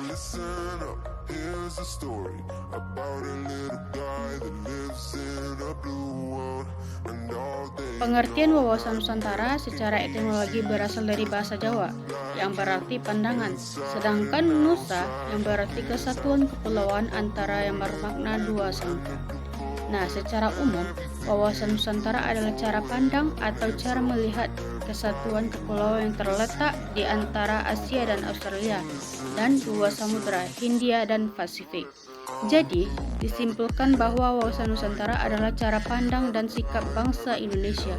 listen up, here's a story about a little guy that lives in a blue world. And all day Pengertian wawasan Nusantara secara etimologi berasal dari bahasa Jawa yang berarti pandangan, sedangkan Nusa yang berarti kesatuan kepulauan antara yang bermakna dua samudra. Nah, secara umum, wawasan Nusantara adalah cara pandang atau cara melihat kesatuan kepulauan yang terletak di antara Asia dan Australia dan dua samudra, Hindia dan Pasifik. Jadi, disimpulkan bahwa wawasan Nusantara adalah cara pandang dan sikap bangsa Indonesia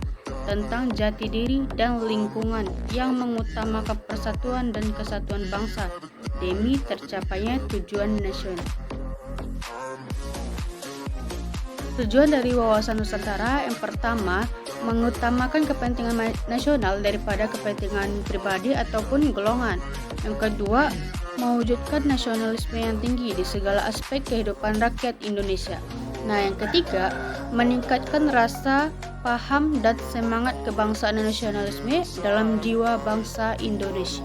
tentang jati diri dan lingkungan yang mengutamakan persatuan dan kesatuan bangsa demi tercapainya tujuan nasional. Tujuan dari wawasan Nusantara yang pertama, mengutamakan kepentingan nasional daripada kepentingan pribadi ataupun golongan. Yang kedua, mewujudkan nasionalisme yang tinggi di segala aspek kehidupan rakyat Indonesia. Nah, yang ketiga, meningkatkan rasa paham dan semangat kebangsaan dan nasionalisme dalam jiwa bangsa Indonesia.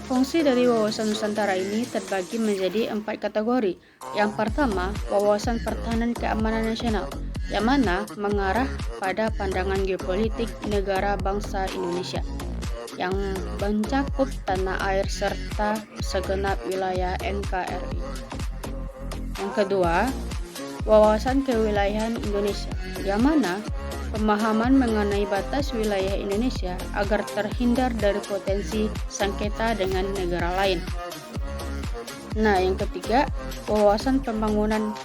Fungsi dari wawasan Nusantara ini terbagi menjadi 4 kategori. Yang pertama, wawasan pertahanan keamanan nasional, yang mana mengarah pada pandangan geopolitik negara bangsa Indonesia, yang mencakup tanah air serta segenap wilayah NKRI. Yang kedua, wawasan kewilayahan Indonesia, yang mana pemahaman mengenai batas wilayah Indonesia agar terhindar dari potensi sengketa dengan negara lain. Nah, yang ketiga, wawasan pembangunan.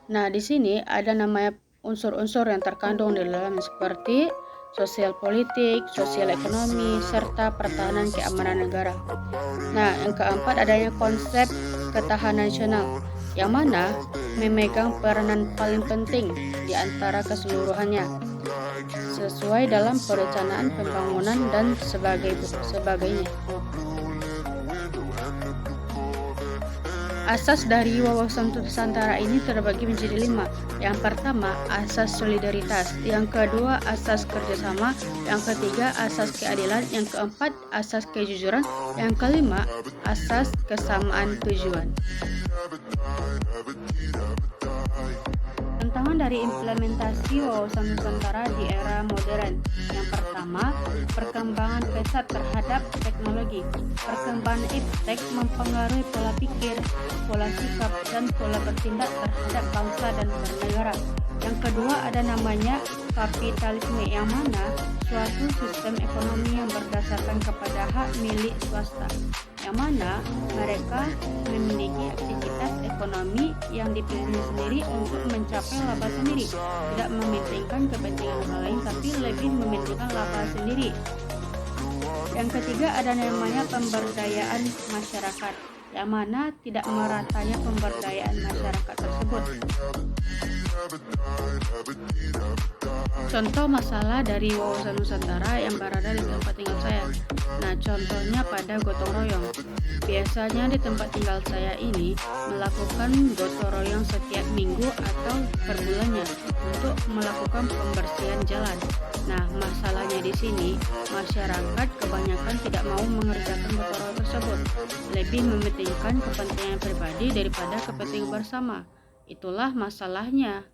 Nah, di sini ada namanya unsur-unsur yang terkandung di dalam seperti sosial politik, sosial ekonomi, serta pertahanan keamanan negara. Nah, yang keempat adanya konsep ketahanan nasional, yang mana memegang peranan paling penting di antara keseluruhannya, sesuai dalam perencanaan pembangunan dan sebagainya. Asas dari wawasan Nusantara ini terbagi menjadi 5. Yang pertama, asas solidaritas. Yang kedua, asas kerjasama. Yang ketiga, asas keadilan. Yang keempat, asas kejujuran. Yang kelima, asas kesamaan tujuan. Tantangan dari implementasi wawasan Nusantara di era modern. Yang pertama, perkembangan pesat terhadap teknologi. Perkembangan iptek mempengaruhi pola pikir, pola sikap, dan pola bertindak terhadap bangsa dan bernegara. Yang kedua ada namanya kapitalisme, yang mana suatu sistem ekonomi yang berdasarkan kepada hak milik swasta, yang mana mereka memiliki aktivitas ekonomi yang dipilih sendiri untuk mencapai laba sendiri, tidak mementingkan kepentingan orang lain tapi lebih mementingkan laba sendiri. Yang ketiga ada namanya pemberdayaan masyarakat, yang mana tidak meratanya pemberdayaan masyarakat tersebut. Contoh masalah dari wawasan Nusantara yang berada di tempat tinggal saya. Nah, contohnya pada gotong royong. Biasanya di tempat tinggal saya ini melakukan gotong royong setiap minggu atau per bulannya untuk melakukan pembersihan jalan. Nah, masalahnya di sini masyarakat kebanyakan tidak mau mengerjakan gotong royong tersebut, lebih mementingkan kepentingan pribadi daripada kepentingan bersama. Itulah masalahnya.